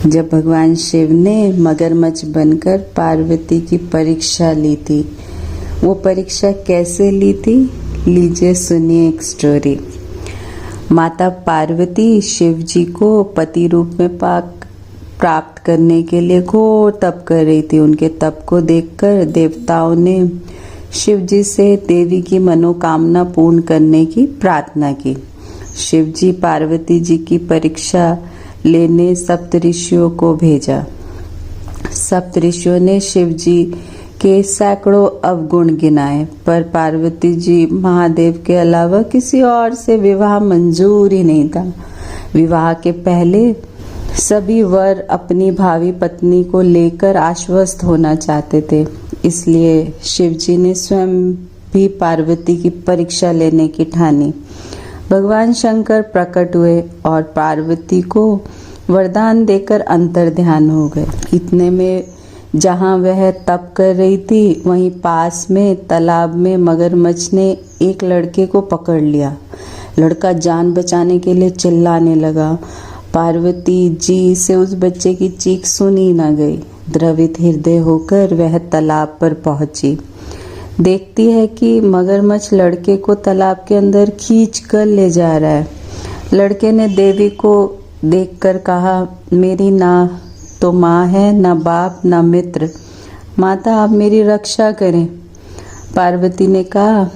जब भगवान शिव ने मगरमच्छ बनकर पार्वती की परीक्षा ली थी, वो परीक्षा कैसे ली थी, लीजिए सुनिए एक स्टोरी। माता पार्वती शिव जी को पति रूप में प्राप्त करने के लिए घोर तप कर रही थी। उनके तप को देखकर देवताओं ने शिव जी से देवी की मनोकामना पूर्ण करने की प्रार्थना की। शिव जी पार्वती जी की परीक्षा लेने सप्तऋषियों को भेजा। सप्तऋषियों ने शिव जी के सैकड़ों अवगुण गिनाए, पर पार्वती जी महादेव के अलावा किसी और से विवाह मंजूर ही नहीं था। विवाह के पहले सभी वर अपनी भावी पत्नी को लेकर आश्वस्त होना चाहते थे, इसलिए शिव जी ने स्वयं भी पार्वती की परीक्षा लेने की ठानी। भगवान शंकर प्रकट हुए और पार्वती को वरदान देकर अंतर्ध्यान हो गए। इतने में जहाँ वह तप कर रही थी, वहीं पास में तालाब में मगरमच्छ ने एक लड़के को पकड़ लिया। लड़का जान बचाने के लिए चिल्लाने लगा। पार्वती जी से उस बच्चे की चीख सुनी न गई। द्रवित हृदय होकर वह तालाब पर पहुंची। देखती है कि मगरमच्छ लड़के को तालाब के अंदर खींच कर ले जा रहा है। लड़के ने देवी को देखकर कहा, मेरी ना तो माँ है, ना बाप, ना मित्र। माता, आप मेरी रक्षा करें। पार्वती ने कहा,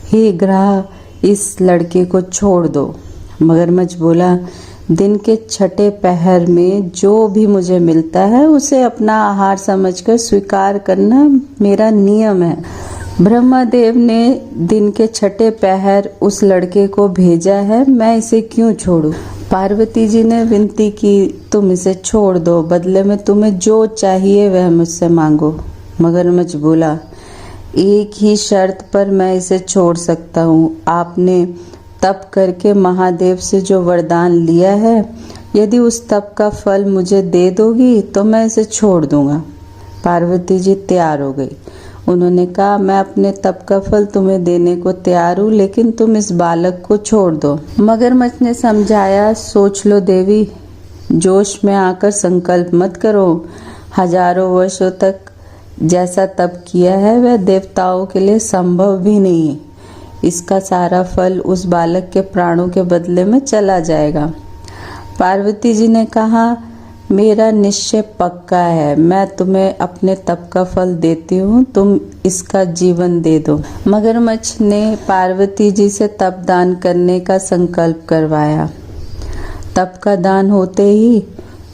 हे ग्रह, इस लड़के को छोड़ दो। मगरमच्छ बोला, दिन के छठे पहर में जो भी मुझे मिलता है उसे अपना आहार समझकर स्वीकार करना मेरा नियम है। ब्रह्मदेव ने दिन के छठे पहर उस लड़के को भेजा है, मैं इसे क्यों छोड़ूं? पार्वती जी ने विनती की, तुम इसे छोड़ दो, बदले में तुम्हें जो चाहिए वह मुझसे मांगो। मगरमच्छ बोला, एक ही शर्त पर मैं इसे छोड़ सकता हूँ। आपने तप करके महादेव से जो वरदान लिया है, यदि उस तप का फल मुझे दे दोगी तो मैं इसे छोड़ दूंगा। पार्वती जी तैयार हो गई। उन्होंने कहा, मैं अपने तप का फल तुम्हें देने को तैयार हूँ, लेकिन तुम इस बालक को छोड़ दो। मगरमच्छ ने समझाया, सोच लो देवी, जोश में आकर संकल्प मत करो। हजारों वर्षों तक जैसा तप किया है वह देवताओं के लिए संभव भी नहीं है। इसका सारा फल उस बालक के प्राणों के बदले में चला जाएगा। पार्वती जी ने कहा, मेरा निश्चय पक्का है, मैं तुम्हें अपने तप का फल देती हूँ, तुम इसका जीवन दे दो। मगरमच्छ ने पार्वती जी से तप दान करने का संकल्प करवाया। तप का दान होते ही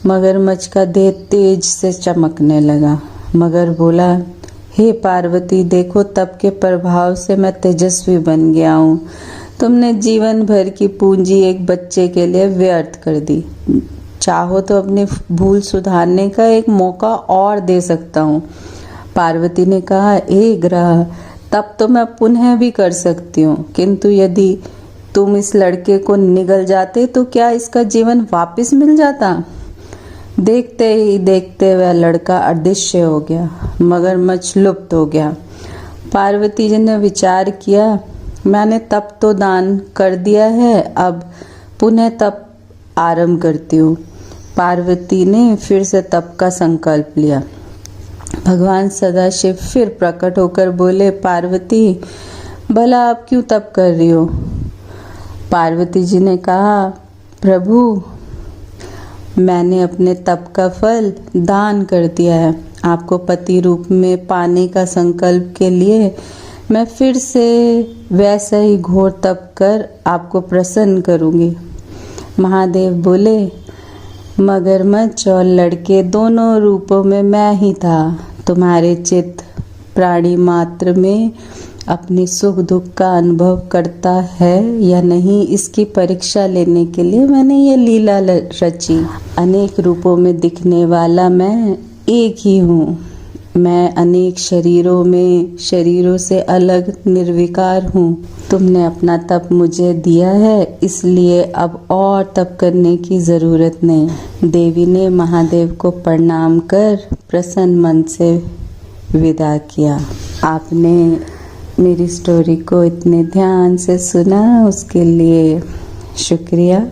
मगरमच्छ का देह तेज से चमकने लगा। मगर बोला, हे पार्वती, देखो तप के प्रभाव से मैं तेजस्वी बन गया हूँ। तुमने जीवन भर की पूंजी एक बच्चे के लिए व्यर्थ कर दी। चाहो तो अपनी भूल सुधारने का एक मौका और दे सकता हूँ। पार्वती ने कहा, हे ग्रह, तब तो मैं पुनः भी कर सकती हूँ, किंतु यदि तुम इस लड़के को निगल जाते तो क्या इसका जीवन वापस मिल जाता? देखते ही देखते वह लड़का अदृश्य हो गया। मगरमच्छ लुप्त हो गया। पार्वती जी ने विचार किया, मैंने तप तो दान कर दिया है, अब पुनः तप आरंभ करती हूँ। पार्वती ने फिर से तप का संकल्प लिया। भगवान सदाशिव फिर प्रकट होकर बोले, पार्वती, भला आप क्यों तप कर रही हो? पार्वती जी ने कहा, प्रभु, मैंने अपने तप का फल दान कर दिया है। आपको पति रूप में पाने का संकल्प के लिए मैं फिर से वैसा ही घोर तप कर आपको प्रसन्न करूंगी। महादेव बोले, मगरमच्छ और लड़के दोनों रूपों में मैं ही था। तुम्हारे चित्त प्राणी मात्र में अपनी सुख दुख का अनुभव करता है या नहीं, इसकी परीक्षा लेने के लिए मैंने ये लीला रची। अनेक रूपों में दिखने वाला मैं एक ही हूँ। मैं अनेक शरीरों से अलग निर्विकार हूँ। तुमने अपना तप मुझे दिया है, इसलिए अब और तप करने की जरूरत नहीं। देवी ने महादेव को प्रणाम कर प्रसन्न मन से विदा किया। आपने मेरी स्टोरी को इतने ध्यान से सुना, उसके लिए शुक्रिया।